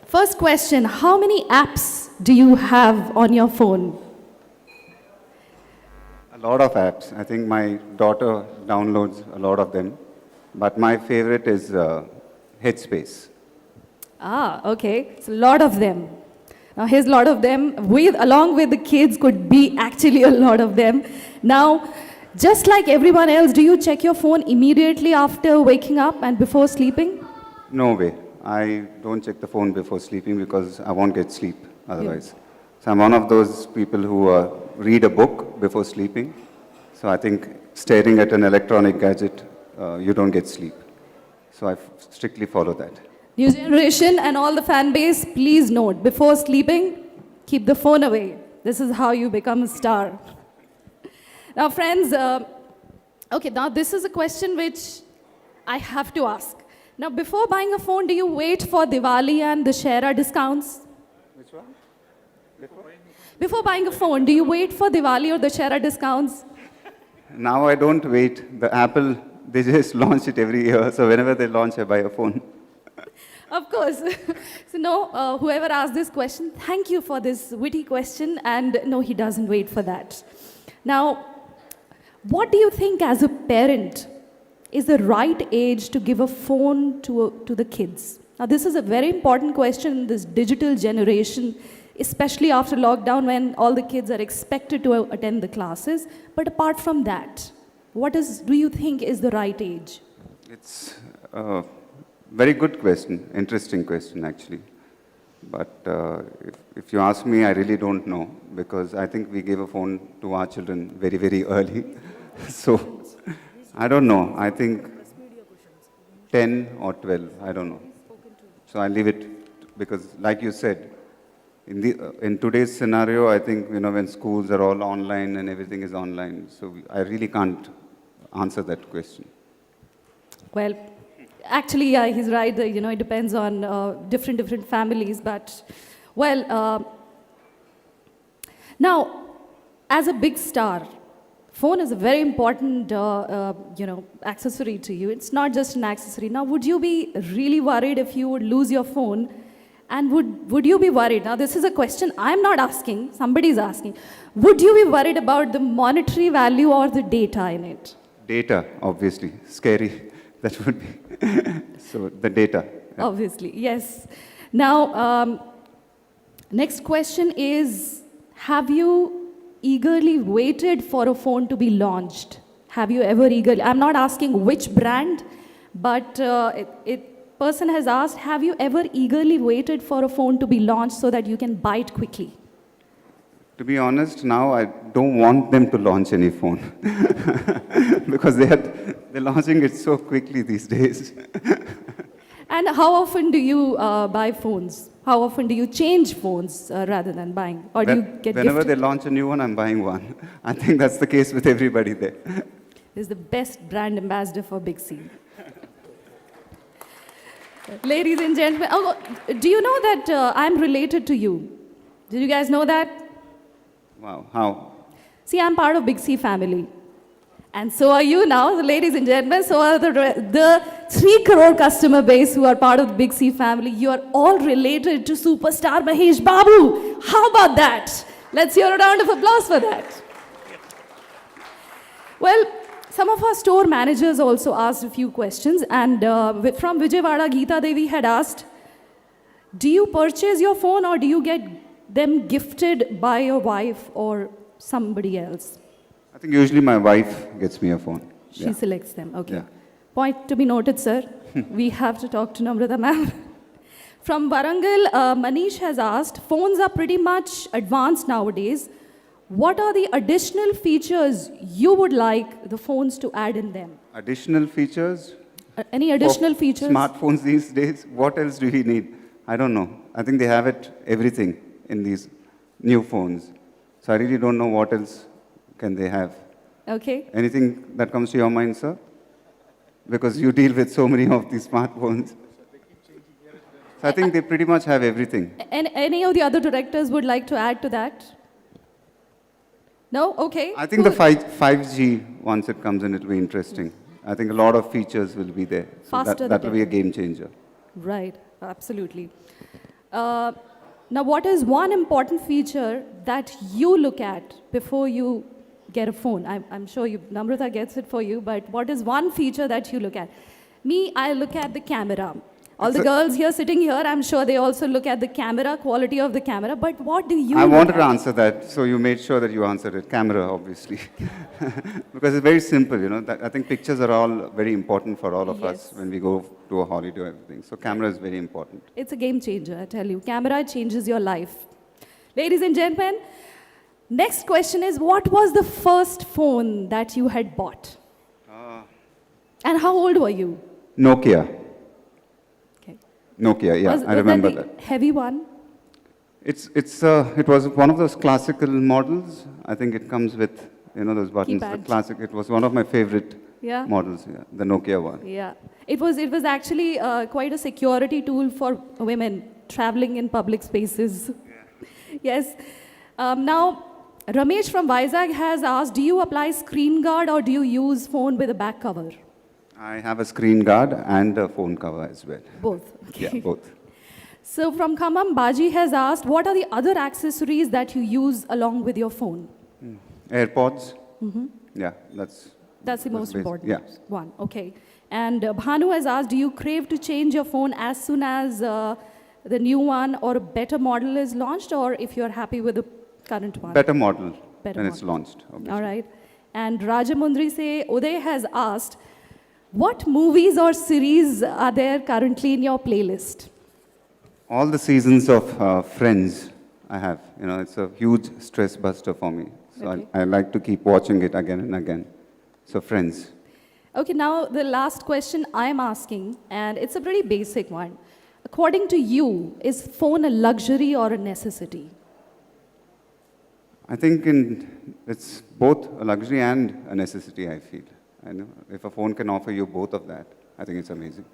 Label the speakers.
Speaker 1: First question, how many apps do you have on your phone?
Speaker 2: A lot of apps. I think my daughter downloads a lot of them. But my favorite is Headspace.
Speaker 1: Ah, okay. So a lot of them. Now here's a lot of them. Along with the kids could be actually a lot of them. Now, just like everyone else, do you check your phone immediately after waking up and before sleeping?
Speaker 2: No way. I don't check the phone before sleeping because I won't get sleep otherwise. So I'm one of those people who read a book before sleeping. So I think staring at an electronic gadget, you don't get sleep. So I strictly follow that.
Speaker 1: New generation and all the fan base, please note, before sleeping, keep the phone away. This is how you become a star. Now friends, okay, now this is a question which I have to ask. Now before buying a phone, do you wait for Diwali and the Dussehra discounts?
Speaker 2: Which one?
Speaker 1: Before buying a phone, do you wait for Diwali or the Dussehra discounts?
Speaker 2: Now I don't wait. The Apple, they just launch it every year. So whenever they launch, I buy a phone.
Speaker 1: Of course. So no, whoever asked this question, thank you for this witty question. And no, he doesn't wait for that. Now, what do you think as a parent is the right age to give a phone to the kids? Now, this is a very important question in this digital generation, especially after lockdown when all the kids are expected to attend the classes. But apart from that, do you think is the right age?
Speaker 2: It's a very good question, interesting question actually. But if you ask me, I really don't know because I think we gave a phone to our children very, very early. So I don't know. I think 10 or 12, I don't know. So I leave it because like you said, in today's scenario, I think, when schools are all online and everything is online, so I really can't answer that question.
Speaker 1: Well, actually, yeah, he's right. It depends on different families. But, well, now, as a big star, phone is a very important, accessory to you. It's not just an accessory. Now, would you be really worried if you would lose your phone? And would you be worried? Now, this is a question I'm not asking. Somebody's asking. Would you be worried about the monetary value or the data in it?
Speaker 2: Data, obviously. Scary. That would be. So, the data.
Speaker 1: Yeah. Obviously, yes. Now, next question is, have you eagerly waited for a phone to be launched? Have you ever eagerly? I'm not asking which brand, but person has asked, have you ever eagerly waited for a phone to be launched so that you can buy it quickly?
Speaker 2: To be honest, now I don't want them to launch any phone because they're launching it so quickly these days.
Speaker 1: And how often do you buy phones? How often do you change phones rather than buying? Or do you get
Speaker 2: Whenever
Speaker 1: gifted?
Speaker 2: they launch a new one, I'm buying one. I think that's the case with everybody there.
Speaker 1: This is the best brand ambassador for Big C. Ladies and gentlemen, do you know that I'm related to you? Did you guys know that?
Speaker 2: Wow, how?
Speaker 1: See, I'm part of Big C family. And so are you now, ladies and gentlemen. So are the 3 crore customer base who are part of the Big C family. You are all related to superstar Mahesh Babu. How about that? Let's hear a round of applause for that. Well, some of our store managers also asked a few questions. And from Vijayawada, Geeta Devi had asked, do you purchase your phone or do you get them gifted by your wife or somebody else?
Speaker 2: I think usually my wife gets me a phone.
Speaker 1: She selects them, okay.
Speaker 2: Yeah.
Speaker 1: Point to be noted, sir. We have to talk to Namrata ma'am. From Warangal, Manish has asked, phones are pretty much advanced nowadays. What are the additional features you would like the phones to add in them?
Speaker 2: Additional features?
Speaker 1: Any additional features?
Speaker 2: Smartphones these days, what else do we need? I don't know. I think they have everything in these new phones. So I really don't know what else can they have.
Speaker 1: Okay.
Speaker 2: Anything that comes to your mind, sir? Because you deal with so many of these smartphones. So I think they pretty much have everything.
Speaker 1: And any of the other directors would like to add to that? No? Okay.
Speaker 2: I think the 5G, once it comes in, it will be interesting. I think a lot of features will be there. So that will be a game changer.
Speaker 1: Right, absolutely. Uh, Now, what is one important feature that you look at before you get a phone? I'm sure Namrata gets it for you, but what is one feature that you look at? Me, I look at the camera. All
Speaker 2: It's
Speaker 1: the
Speaker 2: a-
Speaker 1: girls here sitting here, I'm sure they also look at the camera, quality of the camera, but what do you
Speaker 2: I
Speaker 1: look
Speaker 2: wanted to
Speaker 1: at?
Speaker 2: answer that, so you made sure that you answered it. Camera, obviously. Because it's very simple, you know. I think pictures are all very important for all of us
Speaker 1: Yes.
Speaker 2: when we go to a holiday or everything. So camera is very important.
Speaker 1: It's a game changer, I tell you. Camera changes your life. Ladies and gentlemen, next question is what was the first phone that you had bought? And how old were you?
Speaker 2: Nokia.
Speaker 1: Okay.
Speaker 2: Nokia, yeah,
Speaker 1: Was
Speaker 2: I remember
Speaker 1: the
Speaker 2: that.
Speaker 1: heavy one?
Speaker 2: It was one of those classical models. I think it comes with, you know, those buttons. The
Speaker 1: Keypad.
Speaker 2: classic. It was one of my favorite
Speaker 1: Yeah.
Speaker 2: models. Yeah, the Nokia one.
Speaker 1: Yeah. It was actually quite a security tool for women traveling in public spaces. Yes. Now, Ramesh from Vizag has asked, do you apply screen guard or do you use phone with a back cover?
Speaker 2: I have a screen guard and a phone cover as well.
Speaker 1: Both. Okay.
Speaker 2: Yeah, both.
Speaker 1: So from Khammam, Baji has asked, what are the other accessories that you use along with your phone?
Speaker 2: AirPods. Yeah,
Speaker 1: That's the most
Speaker 2: basic.
Speaker 1: important
Speaker 2: Yeah.
Speaker 1: one. Okay. And Bhanu has asked, do you crave to change your phone as soon as the new one or a better model is launched, or if you're happy with the current one?
Speaker 2: Better model
Speaker 1: Better
Speaker 2: when it's
Speaker 1: model.
Speaker 2: launched. Obviously.
Speaker 1: All right. And Rajamundri say, Uday has asked, what movies or series are there currently in your playlist?
Speaker 2: All the seasons of Friends I have. You know, it's a huge stress buster for me. So
Speaker 1: Okay.
Speaker 2: I like to keep watching it again and again. So Friends.
Speaker 1: Okay, now the last question I'm asking, and it's a pretty basic one. According to you, is phone a luxury or a necessity?
Speaker 2: I think it's both a luxury and a necessity, I feel. I know if a phone can offer you both of that, I think it's amazing.